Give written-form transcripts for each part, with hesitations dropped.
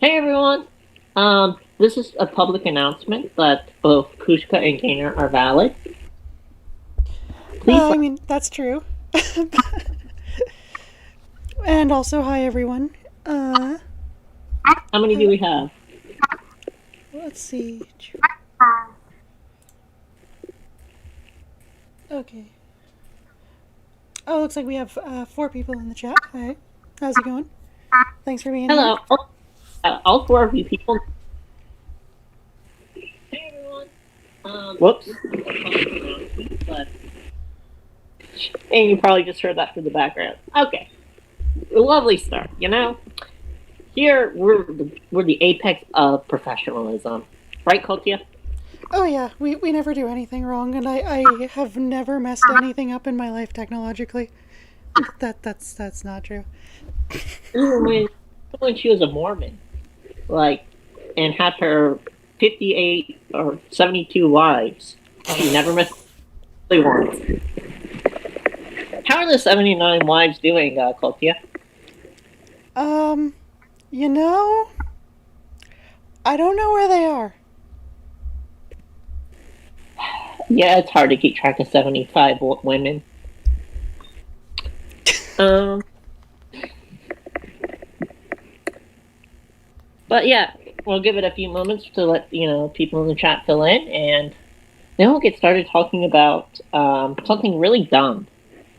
Hey everyone! This is a public announcement that both Kushka and Gainer are valid. Please, I mean, that's true. And also, hi everyone. how many do we have? Let's see. Okay. Oh, looks like we have 4 people in the chat. Hi. How's it going? Thanks for being here. Hello, all four of you people. Hey everyone! Whoops. But, and you probably just heard that through the background. Okay. Lovely start, you know? Here, we're the apex of professionalism. Right, Katia? Oh yeah, we never do anything wrong, and I have never messed anything up in my life technologically. That's not true. When she was a Mormon, like, and had her 58 or 72 wives, she never missed once. How are the 79 wives doing, Katia? You know, I don't know where they are. Yeah, it's hard to keep track of 75 women. But yeah, we'll give it a few moments to let people in the chat fill in, and then we'll get started talking about something really dumb.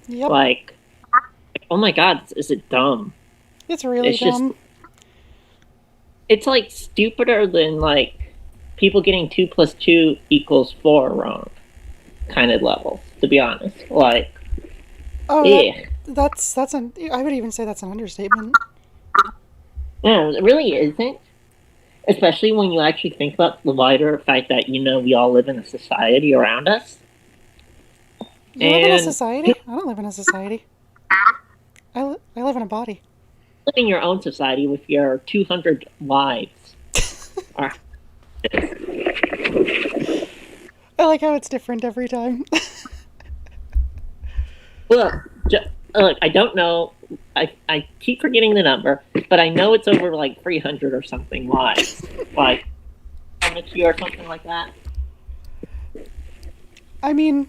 Yep. Like, oh my god, is it dumb? It's really dumb. It's like stupider than like people getting 2 + 2 = 4 wrong kind of level, to be honest. Like, that's I would even say that's an understatement. Yeah, it really isn't. Especially when you actually think about the wider fact that, we all live in a society around us. You live in a society? I don't live in a society. I live in a body. You live in your own society with your 200 wives. I like how it's different every time. Look, I don't know. I keep forgetting the number, but I know it's over like 300 or something wives. Like, or something like that. I mean,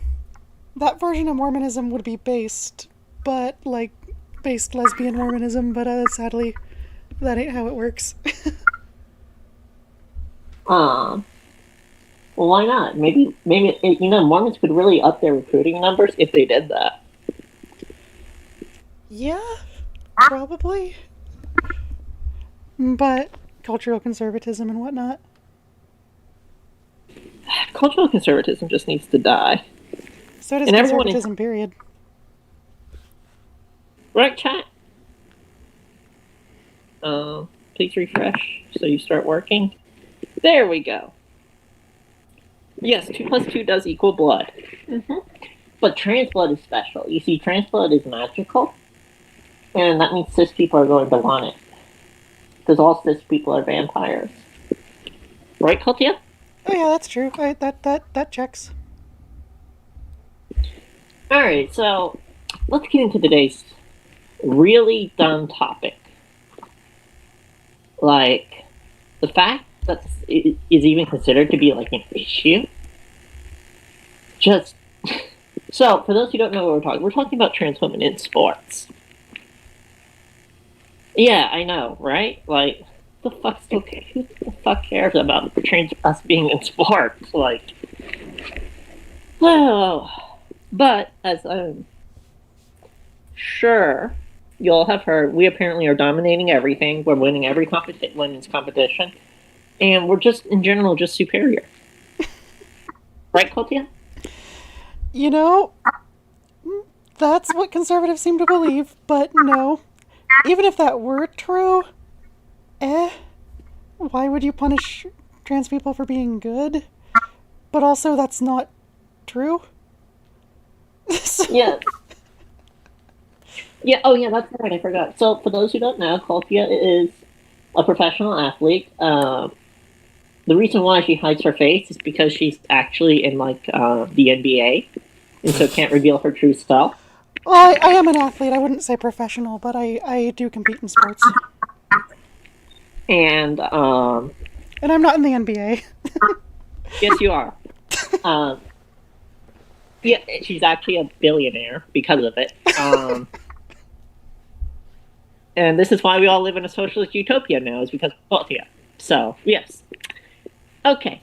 that version of Mormonism would be based lesbian Mormonism, but sadly, that ain't how it works. Well, why not? Maybe Mormons could really up their recruiting numbers if they did that. Yeah, probably. But cultural conservatism and whatnot. Cultural conservatism just needs to die. So does conservatism, period. Right, chat? Please refresh so you start working. There we go. Yes, 2 + 2 does equal blood. Mm-hmm. But trans blood is special. You see, trans blood is magical. And that means cis people are going to want it. Because all cis people are vampires. Right, Katia? Oh yeah, that's true. That checks. Alright, so let's get into today's really dumb topic. Like, the fact that it is even considered to be like an issue. So, for those who don't know what we're talking about trans women in sports. Yeah, I know, right? Like, who the fuck cares about us being in sports? Like, well, but as I'm sure you all have heard, we apparently are dominating everything. We're winning every women's competition, and we're just in general just superior. Right, Katia? That's what conservatives seem to believe, but no. Even if that were true, why would you punish trans people for being good? But also, that's not true. Yeah. Yeah, oh yeah, that's right, I forgot. So, for those who don't know, Katia is a professional athlete. The reason why she hides her face is because she's actually in, the NBA, and so can't reveal her true self. Well, I am an athlete. I wouldn't say professional, but I do compete in sports. And And I'm not in the NBA. yes, you are. Um, yeah, she's actually a billionaire because of it. And this is why we all live in a socialist utopia now, is because of Katia. So, yes. Okay.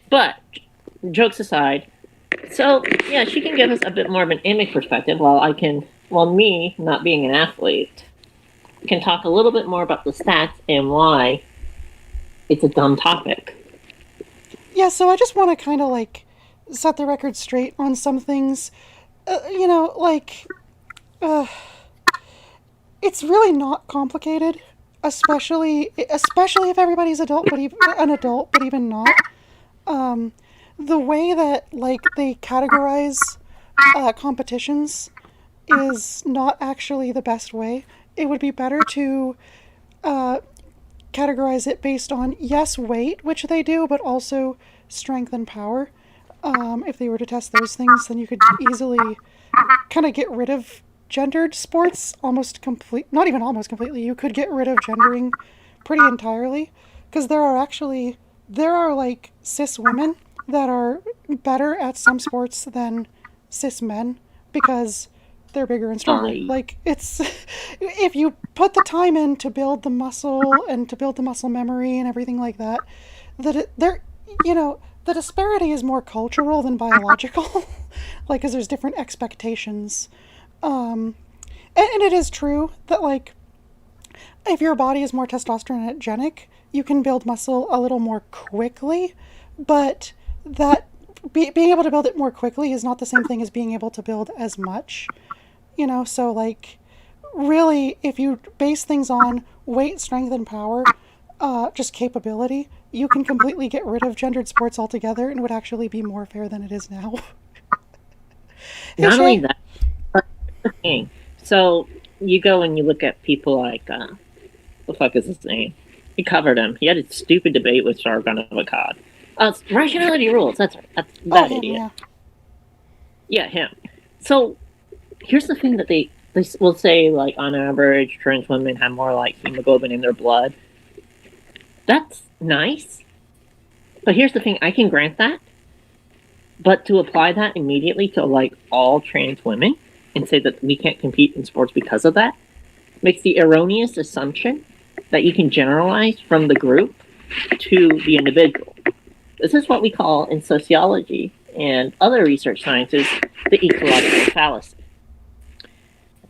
But, jokes aside, so, yeah, she can give us a bit more of an image perspective, while me, not being an athlete, can talk a little bit more about the stats and why it's a dumb topic. Yeah, so I just want to kind of like set the record straight on some things. You know, like, it's really not complicated, especially if everybody's adult, but even an adult, but even not. The way that like they categorize competitions is not actually the best way. It would be better to categorize it based on, yes, weight, which they do, but also strength and power. If they were to test those things, then you could easily kind of get rid of gendered sports almost complete. Not even almost completely. You could get rid of gendering pretty entirely, because there are like cis women that are better at some sports than cis men because they're bigger and stronger. Like, it's if you put the time in to build the muscle and to build the muscle memory and everything like that, the disparity is more cultural than biological. Like, because there's different expectations. And it is true that, like, if your body is more testosteronogenic, you can build muscle a little more quickly, but being able to build it more quickly is not the same thing as being able to build as much. So, like, really, if you base things on weight, strength, and power, just capability, you can completely get rid of gendered sports altogether, and it would actually be more fair than it is now. Not only that, but the thing. So you go and you look at people like, the fuck is his name? He covered him. He had a stupid debate with Sargon of Akkad. Rationality rules. That's right. That's that idiot. Yeah, him. So here's the thing that they will say, like, on average, trans women have more, like, hemoglobin in their blood. That's nice. But here's the thing, I can grant that. But to apply that immediately to, like, all trans women and say that we can't compete in sports because of that makes the erroneous assumption that you can generalize from the group to the individual. This is what we call, in sociology and other research sciences, the ecological fallacy.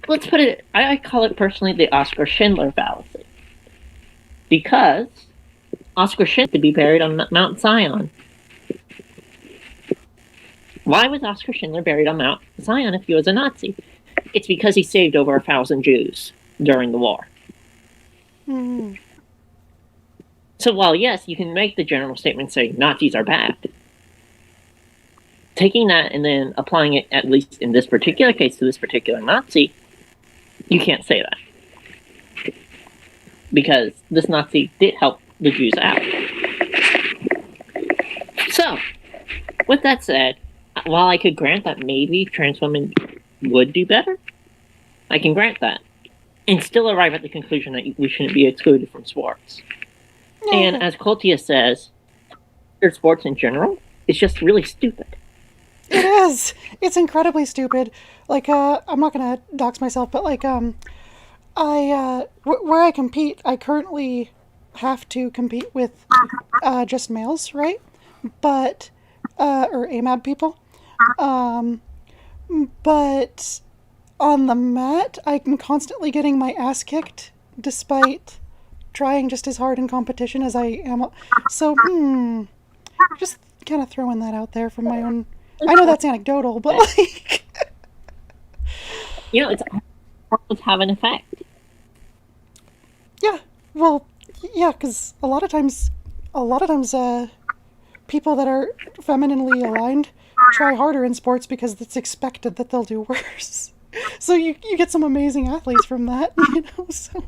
Let's put it, I call it personally the Oscar Schindler fallacy. Because Oscar Schindler to be buried on Mount Zion. Why was Oscar Schindler buried on Mount Zion if he was a Nazi? It's because he saved over 1,000 Jews during the war. Mm. So while, yes, you can make the general statement saying Nazis are bad, taking that and then applying it, at least in this particular case, to this particular Nazi, you can't say that. Because this Nazi did help the Jews out. So, with that said, while I could grant that maybe trans women would do better, I can grant that. And still arrive at the conclusion that we shouldn't be excluded from sports. Mm-hmm. And as Katia says, sports in general is just really stupid. It is. It's incredibly stupid. Like, I'm not gonna dox myself, but like, where I compete, I currently have to compete with just males, right? But or AMAB people. But on the mat, I'm constantly getting my ass kicked, despite trying just as hard in competition as I am. So, just kind of throwing that out there from my own. I know that's anecdotal, but like, it's have an effect. Yeah, well, yeah, because a lot of times, people that are femininely aligned try harder in sports because it's expected that they'll do worse. So you get some amazing athletes from that, So,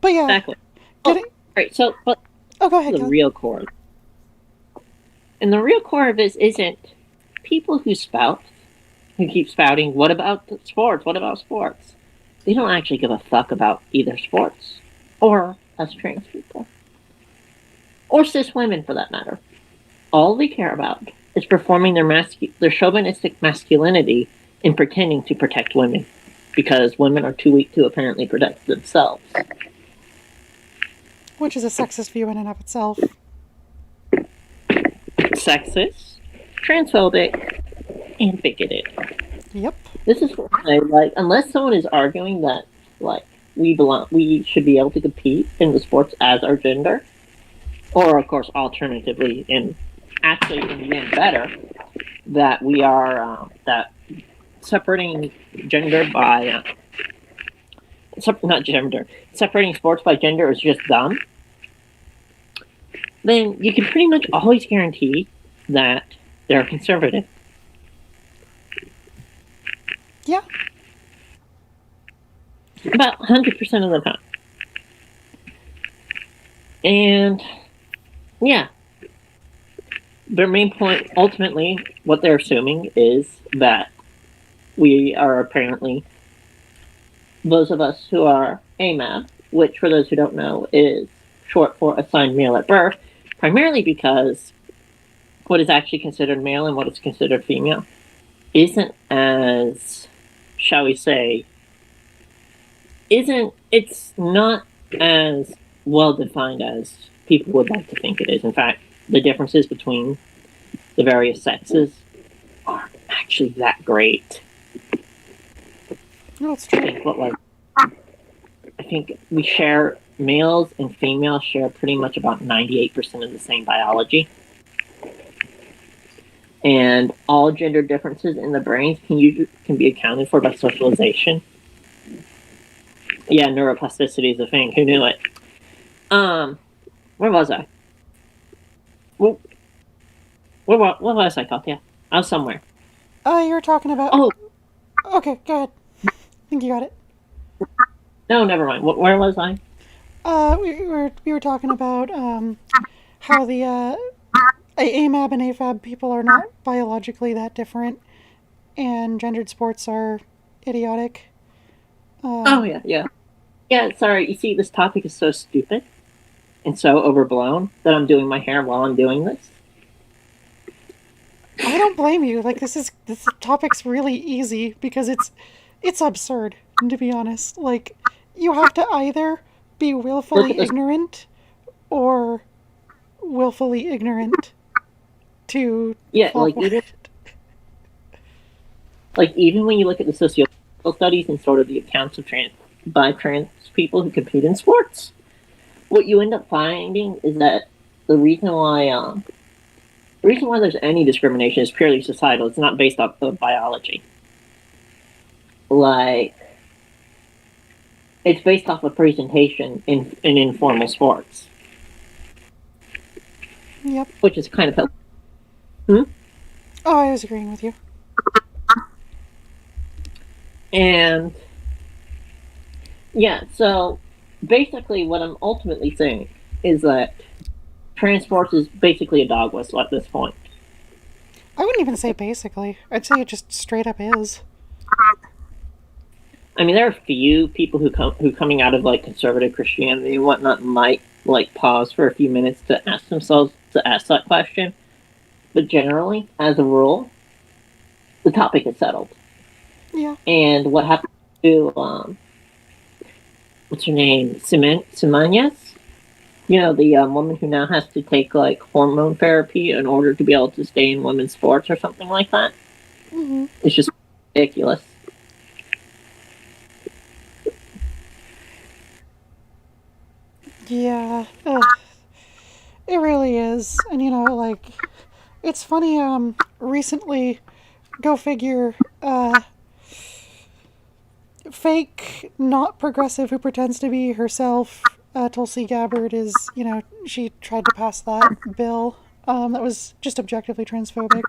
but yeah, exactly. Right. So, but go ahead. The real core, and the real core of this isn't people who keep spouting. What about sports? What about sports? They don't actually give a fuck about either sports or as trans people. Or cis women, for that matter. All they care about is performing their chauvinistic masculinity in pretending to protect women. Because women are too weak to apparently protect themselves. Which is a sexist view in and of itself. Sexist, transphobic, and bigoted. Yep. This is why, like, unless someone is arguing that, like, we should be able to compete in the sports as our gender, or of course, alternatively, in the end, better, that we are that separating gender by separating sports by gender is just dumb. Then you can pretty much always guarantee that they're conservative. Yeah. About 100% of the time. And, yeah. Their main point, ultimately, what they're assuming is that we are apparently, those of us who are AMAB, which, for those who don't know, is short for assigned male at birth, primarily because what is actually considered male and what is considered female isn't as, shall we say, it's not as well defined as people would like to think it is. In fact, the differences between the various sexes aren't actually that great. No, it's true. I think we share, males and females share pretty much about 98% of the same biology. And all gender differences in the brains can be accounted for by socialization. Yeah, neuroplasticity is a thing. Who knew it? Where was I? Where was I, Katia? I was somewhere. You were talking about... Oh. Okay, go ahead. I think you got it. No, never mind. Where was I? We were talking about how the AMAB and AFAB people are not biologically that different, and gendered sports are idiotic. Oh, yeah. Yeah, sorry. You see, this topic is so stupid and so overblown that I'm doing my hair while I'm doing this. I don't blame you. Like, this topic's really easy because it's absurd, to be honest. Like, you have to either be willfully ignorant or willfully ignorant to fall for it. Even when you look at the sociological studies and sort of the accounts of trans people who compete in sports, what you end up finding is that the reason why there's any discrimination is purely societal. It's not based off of biology. Like, it's based off of presentation in informal sports. Yep. Which is kind of... Oh, I was agreeing with you. And... yeah, so basically what I'm ultimately saying is that trans sports is basically a dog whistle at this point. I wouldn't even say basically. I'd say it just straight up is. I mean, there are a few people who coming out of, like, conservative Christianity and whatnot might, like, pause for a few minutes to ask that question. But generally, as a rule, the topic is settled. Yeah. And what happened to, what's her name? Simanias? You know, the woman who now has to take, like, hormone therapy in order to be able to stay in women's sports or something like that. Mm-hmm. It's just ridiculous. Yeah. Ugh. It really is. And, you know, like, it's funny, recently, go figure, fake, not progressive who pretends to be herself, Tulsi Gabbard is, you know, she tried to pass that bill, that was just objectively transphobic,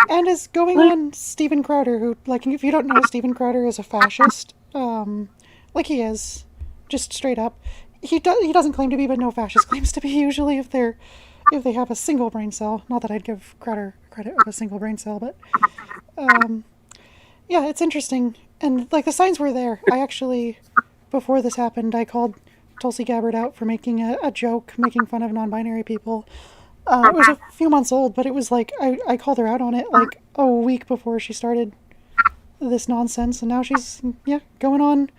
and is going on Steven Crowder, who, like, if you don't know, Steven Crowder is a fascist, like he is, just straight up. He doesn't claim to be, but no fascist claims to be, usually, if they have a single brain cell. Not that I'd give Crowder credit of a single brain cell, but, yeah, it's interesting. And, like, the signs were there. I actually, before this happened, I called Tulsi Gabbard out for making a joke, making fun of non-binary people. It was a few months old, but it was like I called her out on it like a week before she started this nonsense, and now she's going on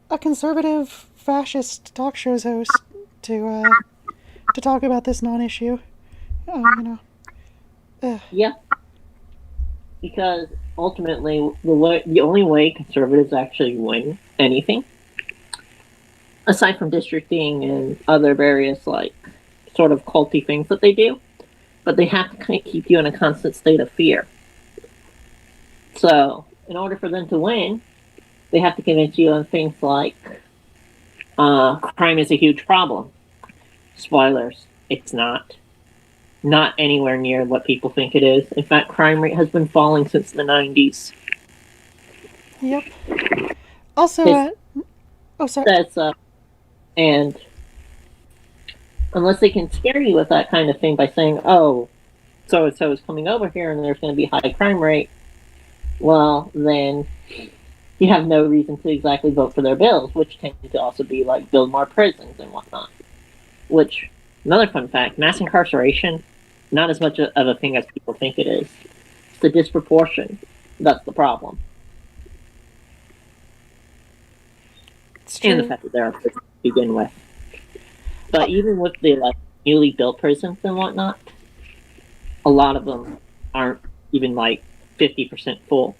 a conservative fascist talk show's host to talk about this non-issue. Yeah, because ultimately the only way conservatives actually win anything, aside from districting and other various like sort of culty things that they do, but they have to kind of keep you in a constant state of fear. So, in order for them to win, they have to convince you on things like crime is a huge problem. Spoilers, it's not. Not anywhere near what people think it is. In fact, crime rate has been falling since the 90s. Yep. Also, sorry. That's and unless they can scare you with that kind of thing by saying, oh, so-and-so is coming over here and there's going to be high crime rate, well, then you have no reason to exactly vote for their bills, which tend to also be like build more prisons and whatnot. Which, another fun fact, mass incarceration, not as much of a thing as people think it is. It's the disproportion. That's the problem. It's true. And the fact that there are prisons to begin with. But even with the like newly built prisons and whatnot, a lot of them aren't even like 50% full.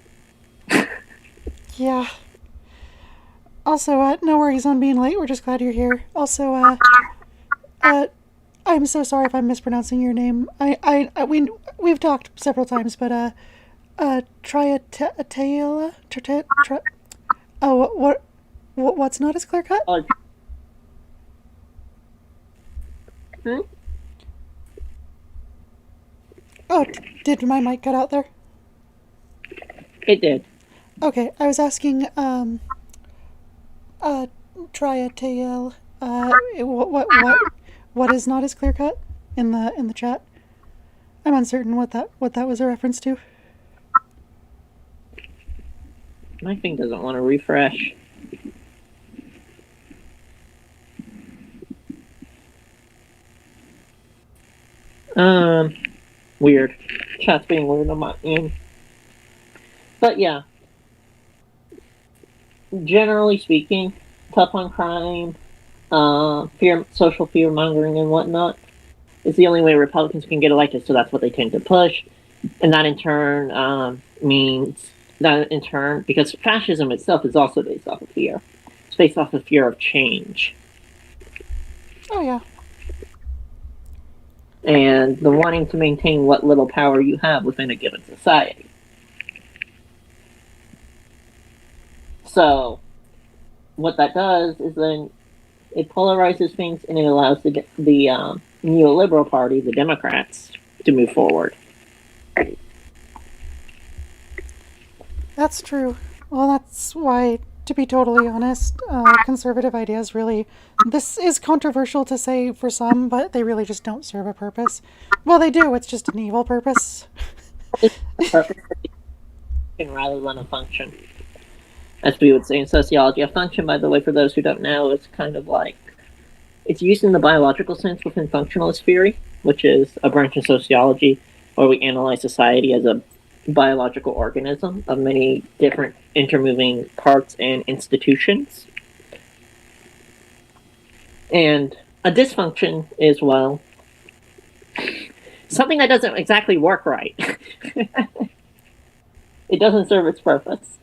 Yeah. Also, no worries on being late. We're just glad you're here. Also, I'm so sorry if I'm mispronouncing your name. We've talked several times, but Triatela. Oh, what's not as clear cut? Oh, did my mic cut out there? It did. Okay, I was asking, Triatel, what is not as clear cut in the chat? I'm uncertain what that was a reference to. My thing doesn't want to refresh. Weird. Chat's being weird on my end. But yeah. Generally speaking, tough on crime, social fear mongering and whatnot is the only way Republicans can get elected, so that's what they tend to push. And that in turn because fascism itself is also based off of fear. It's based off of fear of change. Oh yeah. And the wanting to maintain what little power you have within a given society. So, what that does is then it polarizes things and it allows the neoliberal party, the Democrats, to move forward. That's true. Well, that's why, to be totally honest, conservative ideas really... This is controversial to say for some, but they really just don't serve a purpose. Well, they do. It's just an evil purpose. It's a purpose rather than a function. As we would say in sociology. A function, by the way, for those who don't know, is kind of like... It's used in the biological sense within functionalist theory, which is a branch of sociology where we analyze society as a biological organism of many different intermoving parts and institutions. And a dysfunction is, well, something that doesn't exactly work right. It doesn't serve its purpose.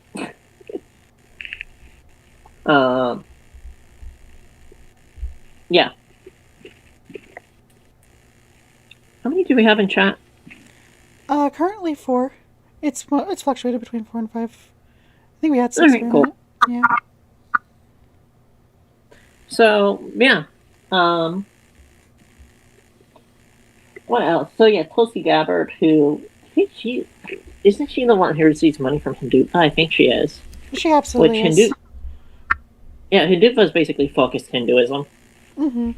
Yeah. How many do we have in chat? Currently 4. It's fluctuated between 4 and 5. I think we had 6 for a minute. Yeah. So, yeah. What else? So, yeah, Tulsi Gabbard, who... Isn't she the one who receives money from Hinduva? I think she is. She absolutely is. Hinduva is basically focused Hinduism. Mm-hmm.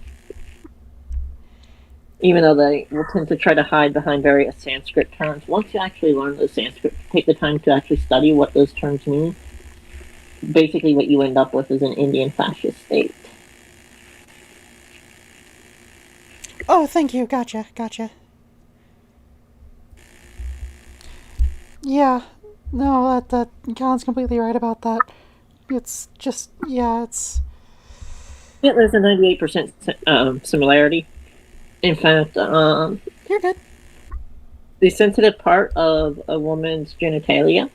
Even though they will tend to try to hide behind various Sanskrit terms. Once you actually learn the Sanskrit, take the time to actually study what those terms mean, basically what you end up with is an Indian fascist state. Oh, thank you. Gotcha. Yeah. No, that Callan's completely right about that. It's just, yeah, it's... Yeah, there's a 98% similarity. In fact, You're good. the sensitive part of a woman's genitalia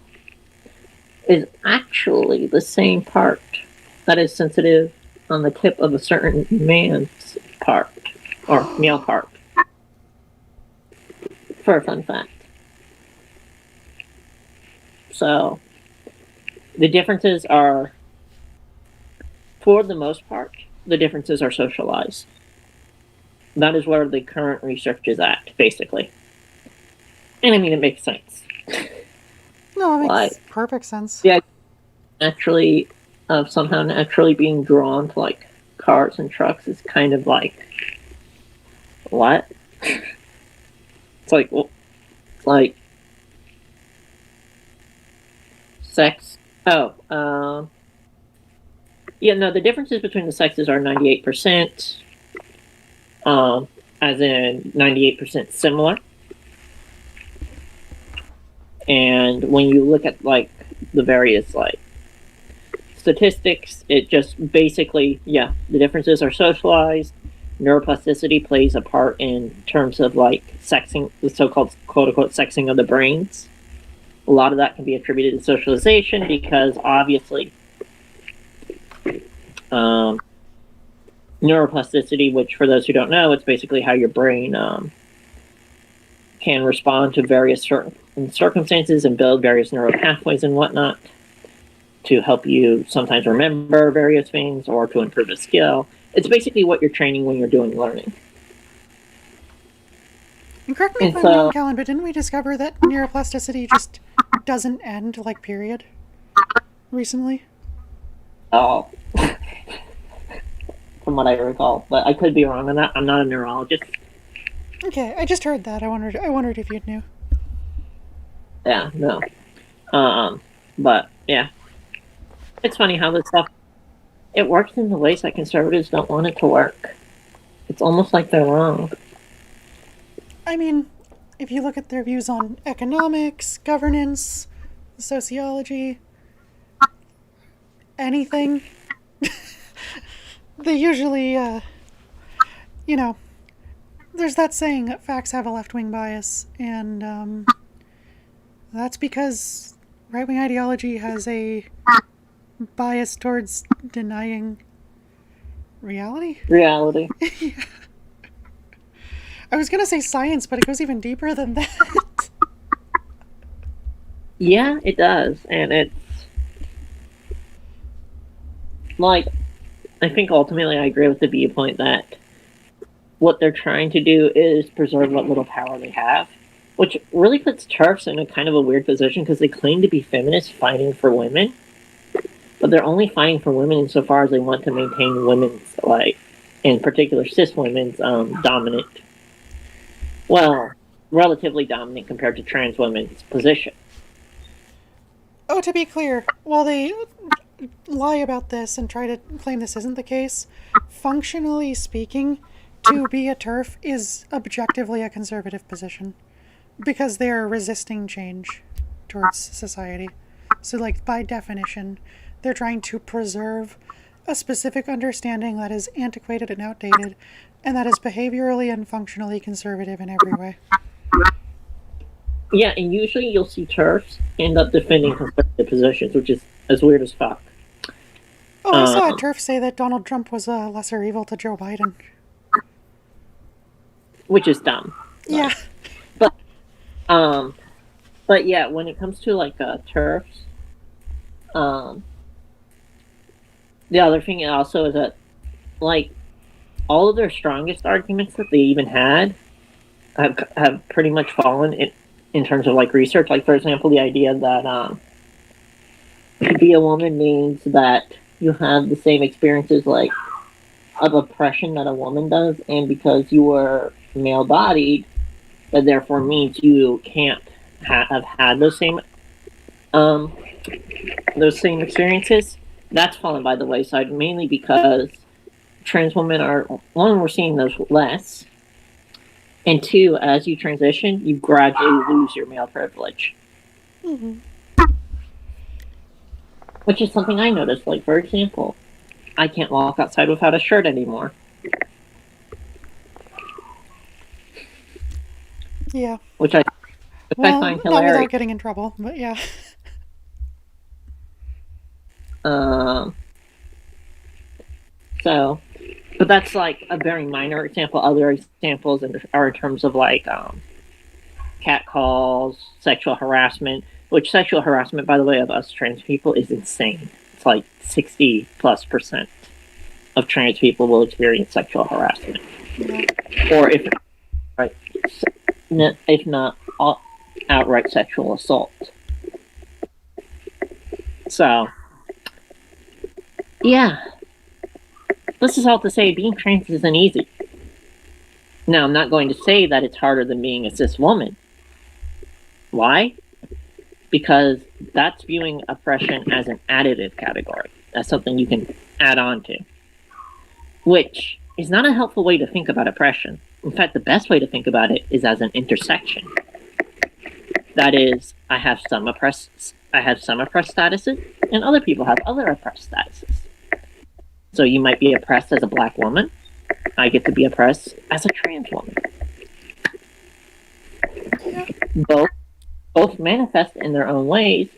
is actually the same part that is sensitive on the tip of a certain man's part, or male part. For a fun fact. So, the differences are, for the most part, the differences are socialized. That is where the current research is at, basically. And I mean, it makes sense. No, it makes perfect sense. Yeah, actually, somehow naturally being drawn to like cars and trucks is kind of like, what? It's like sex. Oh, yeah, no, the differences between the sexes are 98%, as in 98% similar. And when you look at like the various like statistics, it just basically, yeah, the differences are socialized. Neuroplasticity plays a part in terms of like sexing, the so-called quote-unquote sexing of the brains. A lot of that can be attributed to socialization because obviously neuroplasticity, which for those who don't know, it's basically how your brain can respond to various certain circumstances and build various neural pathways and whatnot to help you sometimes remember various things or to improve a skill. It's basically what you're training when you're doing learning. And correct me if I'm wrong, Calon, but didn't we discover that neuroplasticity just doesn't end, like, period, recently? Oh. From what I recall. But I could be wrong. I'm not a neurologist. Okay, I just heard that. I wondered if you knew. Yeah, no. But, yeah. It's funny how this stuff, it works in the ways that conservatives don't want it to work. It's almost like they're wrong. I mean, if you look at their views on economics, governance, sociology, anything, they usually, you know, there's that saying that facts have a left-wing bias, and that's because right-wing ideology has a bias towards denying reality. Reality. Yeah. I was going to say science, but it goes even deeper than that. Yeah, it does. And it's like, I think ultimately I agree with the viewpoint that what they're trying to do is preserve what little power they have, which really puts TERFs in a kind of a weird position because they claim to be feminists fighting for women, but they're only fighting for women insofar as they want to maintain women's, like, in particular cis women's dominant, well, relatively dominant compared to trans women's position. Oh, to be clear, while they lie about this and try to claim this isn't the case, functionally speaking, to be a TERF is objectively a conservative position because they are resisting change towards society. So, like, by definition, they're trying to preserve a specific understanding that is antiquated and outdated, and that is behaviorally and functionally conservative in every way. Yeah, and usually you'll see TERFs end up defending conservative positions, which is as weird as fuck. Oh, I saw a TERF say that Donald Trump was a lesser evil to Joe Biden. Which is dumb. Yeah. But yeah, when it comes to like TERFs, the other thing also is that like all of their strongest arguments that they even had have pretty much fallen in terms of like research. Like for example, the idea that to be a woman means that you have the same experiences like of oppression that a woman does, and because you were male-bodied, that therefore means you can't have had those same experiences. That's fallen by the wayside, mainly because trans women are, one, we're seeing those less, And two, as you transition, you gradually lose your male privilege. Mm-hmm. Which is something I noticed. Like, for example, I can't walk outside without a shirt anymore. Yeah. Which I find not hilarious. without getting in trouble, but yeah. So, but that's like a very minor example. Other examples are in terms of like catcalls, sexual harassment. Which sexual harassment, by the way, of us trans people is insane. It's like 60+% of trans people will experience sexual harassment, or if not outright sexual assault. So, yeah, this is all to say being trans isn't easy. Now, I'm not going to say that it's harder than being a cis woman. Why? Because that's viewing oppression as an additive category. That's something you can add on to. Which is not a helpful way to think about oppression. In fact, the best way to think about it is as an intersection. That is, I have some oppressed statuses, and other people have other oppressed statuses. So you might be oppressed as a black woman. I get to be oppressed as a trans woman. Both manifest in their own ways,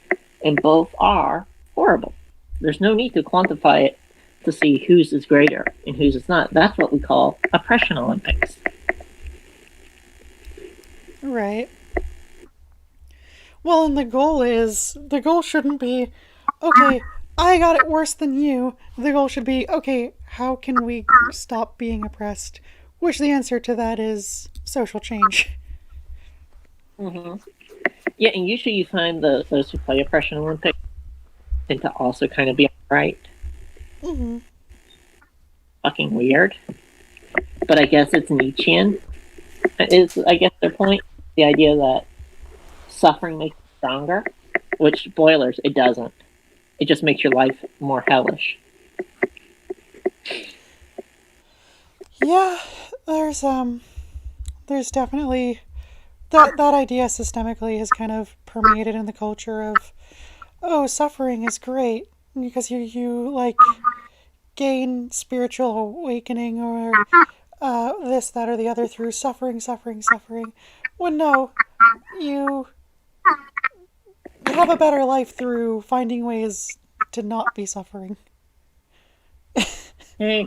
and both are horrible. There's no need to quantify it to see whose is greater and whose is not. That's what we call oppression Olympics. Right. Well, and the goal shouldn't be, okay, I got it worse than you. The goal should be, okay, how can we stop being oppressed? Which the answer to that is social change. Mm-hmm. Yeah, and usually you find those who play oppression Olympics tend to also kind of be right. Mm-hmm. Fucking weird. But I guess it's Nietzschean. Is, I guess, their point. The idea that suffering makes you stronger. Which, spoilers, it doesn't. It just makes your life more hellish. Yeah, there's definitely that idea systemically has kind of permeated in the culture of, oh, suffering is great because you like gain spiritual awakening or this, that, or the other through suffering. When no, you have a better life through finding ways to not be suffering. Hey.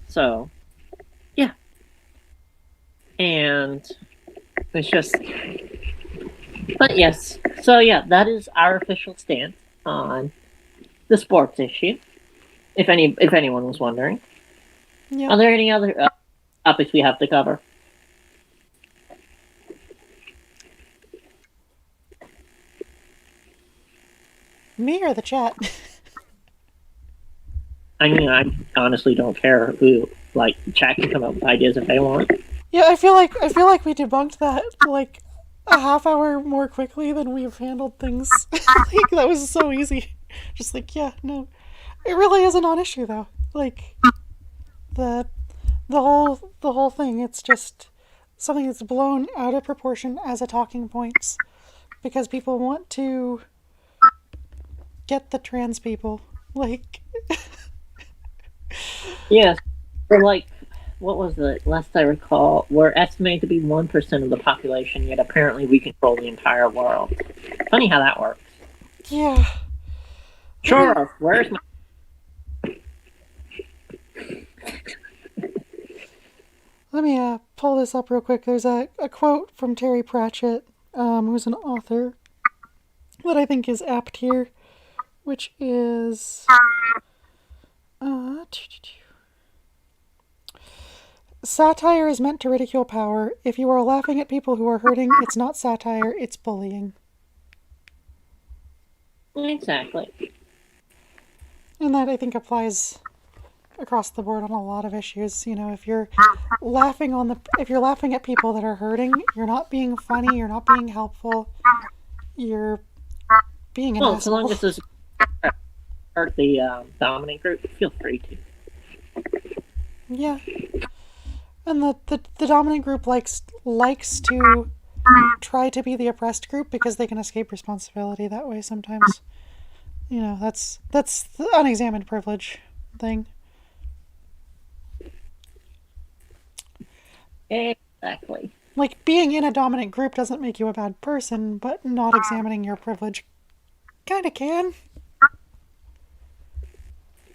So, yeah. And it's just, but yes. So yeah, that is our official stance on the sports issue. If anyone was wondering. Yep. Are there any other topics we have to cover? Me or the chat? I mean, I honestly don't care who. Like, chat can come up with ideas if they want. Yeah, I feel like we debunked that like a half hour more quickly than we've handled things. Like that was so easy. Just like, yeah, no. It really is a non-issue though. Like the whole thing, it's just something that's blown out of proportion as a talking point because people want to get the trans people. Like yes. Or like, what was it? Last I recall, we're estimated to be 1% of the population, yet apparently we control the entire world. Funny how that works. Yeah. Sure. Where's my... Let me pull this up real quick. There's a quote from Terry Pratchett, who's an author, that I think is apt here, which is... satire is meant to ridicule power. If you are laughing at people who are hurting, it's not satire, it's bullying. Exactly. And that, I think, applies across the board on a lot of issues. You know, if you're laughing at people that are hurting, you're not being funny, you're not being helpful, you're being an asshole. So long as it's hurt the dominant group, feel free to. Yeah. And the dominant group likes to try to be the oppressed group because they can escape responsibility that way sometimes. You know, that's the unexamined privilege thing. Exactly. Like, being in a dominant group doesn't make you a bad person, but not examining your privilege kinda can.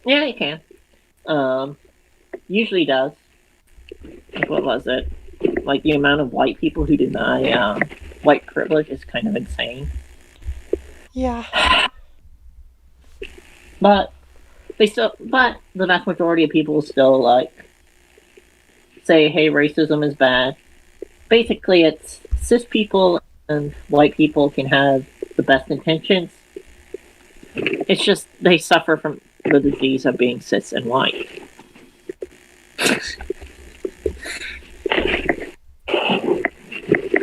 Yeah, you can. Usually does. Like, what was it? Like, the amount of white people who deny white privilege is kind of insane. Yeah. But but the vast majority of people still like say, "Hey, racism is bad." Basically, it's cis people and white people can have the best intentions. It's just they suffer from the disease of being cis and white.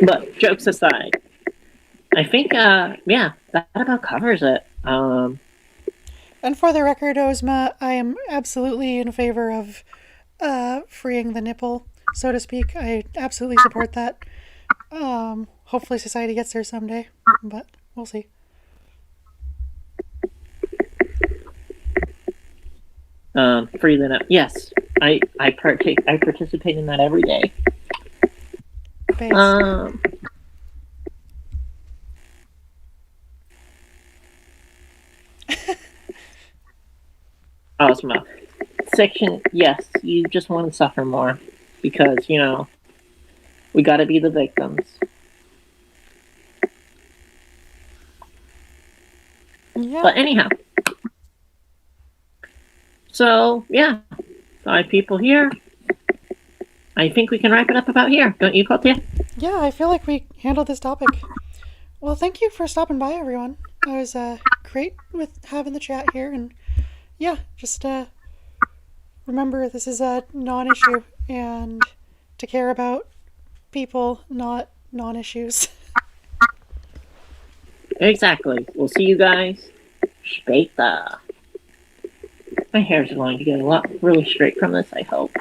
But jokes aside, I think, yeah, that about covers it. And for the record, Ozma, I am absolutely in favor of freeing the nipple, so to speak. I absolutely support that. Hopefully society gets there someday, but we'll see. Free the yes, I participate in that every day. Based. Ozma. Section, yes, you just want to suffer more because, you know, we gotta be the victims. Yeah. But anyhow. So, yeah. 5 people here. I think we can wrap it up about here. Don't you, Katia? Yeah, I feel like we handled this topic. Well, thank you for stopping by, everyone. I was great with having the chat here, and yeah, just remember this is a non-issue, and to care about people, not non-issues. Exactly. We'll see you guys später. My hair's going to get a lot really straight from this, I hope.